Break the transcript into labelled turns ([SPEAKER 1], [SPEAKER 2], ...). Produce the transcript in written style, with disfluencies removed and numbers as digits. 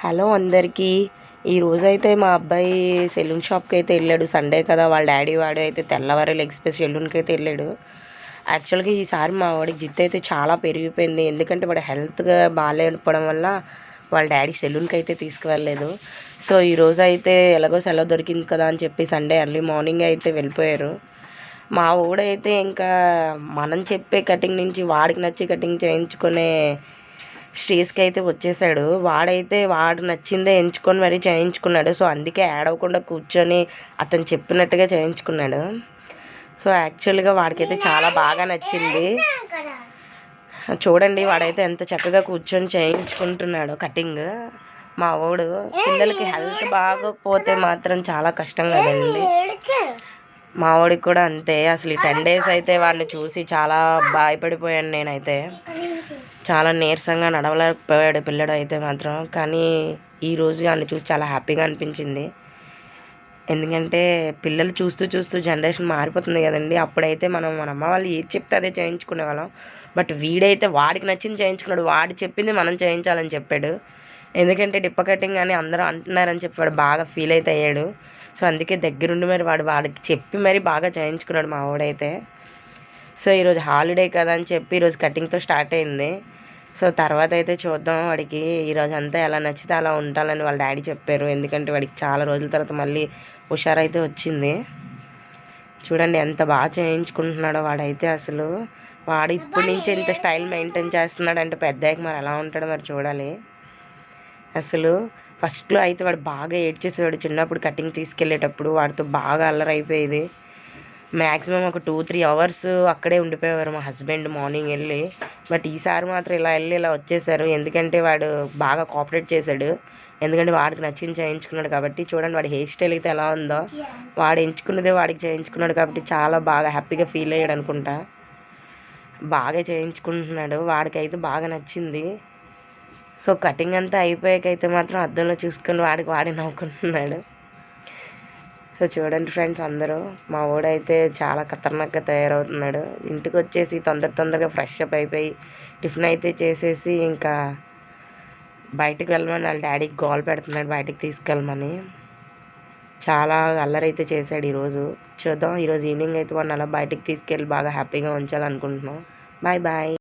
[SPEAKER 1] Hello అందరికీ. ఈరోజైతే మా అబ్బాయి సెలూన్ షాప్కి అయితే వెళ్ళాడు. సండే కదా, వాళ్ళ డాడీ వాడు అయితే తెల్లవారే లెగ్స్ పీస్ సెలూన్కి అయితే వెళ్ళాడు. యాక్చువల్గా ఈసారి మా వాడికి జిత్తు అయితే చాలా పెరిగిపోయింది. ఎందుకంటే వాడు హెల్త్గా బాగాలేకపోవడం వల్ల వాళ్ళ డాడీ సెలూన్కి అయితే తీసుకువెళ్ళలేదు. సో ఈరోజు అయితే ఎలాగో సెలవు దొరికింది కదా అని చెప్పి సండే ఎర్లీ మార్నింగ్ అయితే వెళ్ళిపోయారు. మా వాడైతే ఇంకా మనం చెప్పే కటింగ్ నుంచి వాడికి నచ్చి కటింగ్ చేయించుకునే స్టేజ్కి అయితే వచ్చేసాడు. వాడు నచ్చిందే ఎంచుకొని మరీ చేయించుకున్నాడు. సో అందుకే ఏడవకుండా కూర్చొని అతను చెప్పినట్టుగా చేయించుకున్నాడు. సో యాక్చువల్గా వాడికైతే చాలా బాగా నచ్చింది. చూడండి, వాడైతే ఎంత చక్కగా కూర్చొని చేయించుకుంటున్నాడు కటింగ్. మా వాడు పిల్లలకి హెల్త్ బాగోకపోతే మాత్రం చాలా కష్టం కదండి. మా వాడికి కూడా అంతే. అసలు ఈ 10 days అయితే వాడిని చూసి చాలా భయపడిపోయాను నేనైతే. చాలా నీరసంగా నడవలేకపోయాడు పిల్లడు అయితే మాత్రం. కానీ ఈరోజు వాడిని చూసి చాలా హ్యాపీగా అనిపించింది. ఎందుకంటే పిల్లలు చూస్తూ చూస్తూ జనరేషన్ మారిపోతుంది కదండి. అప్పుడైతే మన అమ్మ వాళ్ళు ఏది చెప్తే అదే చేయించుకునే వాళ్ళం. బట్ వీడైతే వాడికి నచ్చింది చేయించుకున్నాడు. వాడు చెప్పింది మనం చేయించాలని చెప్పాడు. ఎందుకంటే డిప్ప కటింగ్ అని అందరూ అంటున్నారని చెప్పి వాడు బాగా ఫీల్ అయితే అయ్యాడు. సో అందుకే దగ్గరుండి మరి వాడికి చెప్పి మరి బాగా చేయించుకున్నాడు మా వాడైతే. సో ఈరోజు హాలిడే కదా అని చెప్పి ఈరోజు కటింగ్తో స్టార్ట్ అయింది. సో తర్వాత అయితే చూద్దాం. వాడికి ఈరోజు అంతా ఎలా నచ్చితే అలా ఉండాలని వాళ్ళ డాడీ చెప్పారు. ఎందుకంటే వాడికి చాలా రోజుల తర్వాత మళ్ళీ హుషారైతే వచ్చింది. చూడండి ఎంత బాగా చేయించుకుంటున్నాడో వాడైతే. అసలు వాడు ఇప్పటి నుంచి ఇంత స్టైల్ మెయింటైన్ చేస్తున్నాడు అంటే పెద్దయ్యాక మరి ఎలా ఉంటాడో మరి చూడాలి. అసలు ఫస్ట్లో అయితే వాడు బాగా ఏడ్చేసేవాడు. చిన్నప్పుడు కటింగ్ తీసుకెళ్ళేటప్పుడు వాడితో బాగా అల్లరైపోయేది. మ్యాక్సిమం ఒక 2-3 hours అక్కడే ఉండిపోయేవారు మా హస్బెండ్ మార్నింగ్ వెళ్ళి. బట్ ఈసారి మాత్రం ఇలా వచ్చేసారు. ఎందుకంటే వాడు బాగా కోఆపరేట్ చేశాడు. ఎందుకంటే వాడికి నచ్చింది చేయించుకున్నాడు కాబట్టి. చూడండి వాడి హెయిర్ స్టైల్ అయితే ఎలా ఉందో. వాడు ఎంచుకున్నదే వాడికి చేయించుకున్నాడు కాబట్టి చాలా బాగా హ్యాపీగా ఫీల్ అయ్యాడు అనుకుంటా. బాగా చేయించుకుంటున్నాడు. వాడికైతే బాగా నచ్చింది. సో కటింగ్ అంతా అయిపోయాకైతే మాత్రం అద్దంలో చూసుకొని వాడి నవ్వుకుంటున్నాడు. సో చూడండి ఫ్రెండ్స్, అందరూ మా వాడైతే చాలా ఖతర్నాక్గా తయారవుతున్నాడు. ఇంటికి వచ్చేసి తొందరగా ఫ్రెష్ అప్ అయిపోయి టిఫిన్ అయితే చేసేసి ఇంకా బయటకు వెళ్ళమని వాళ్ళ డాడీకి గోల్ పెడుతున్నాడు బయటికి తీసుకెళ్ళమని. చాలా అల్లరైతే చేశాడు ఈరోజు. చూద్దాం, ఈరోజు ఈవినింగ్ అయితే వాడిని అలా బయటికి తీసుకెళ్ళి బాగా హ్యాపీగా ఉంచాలనుకుంటున్నాం. Bye bye.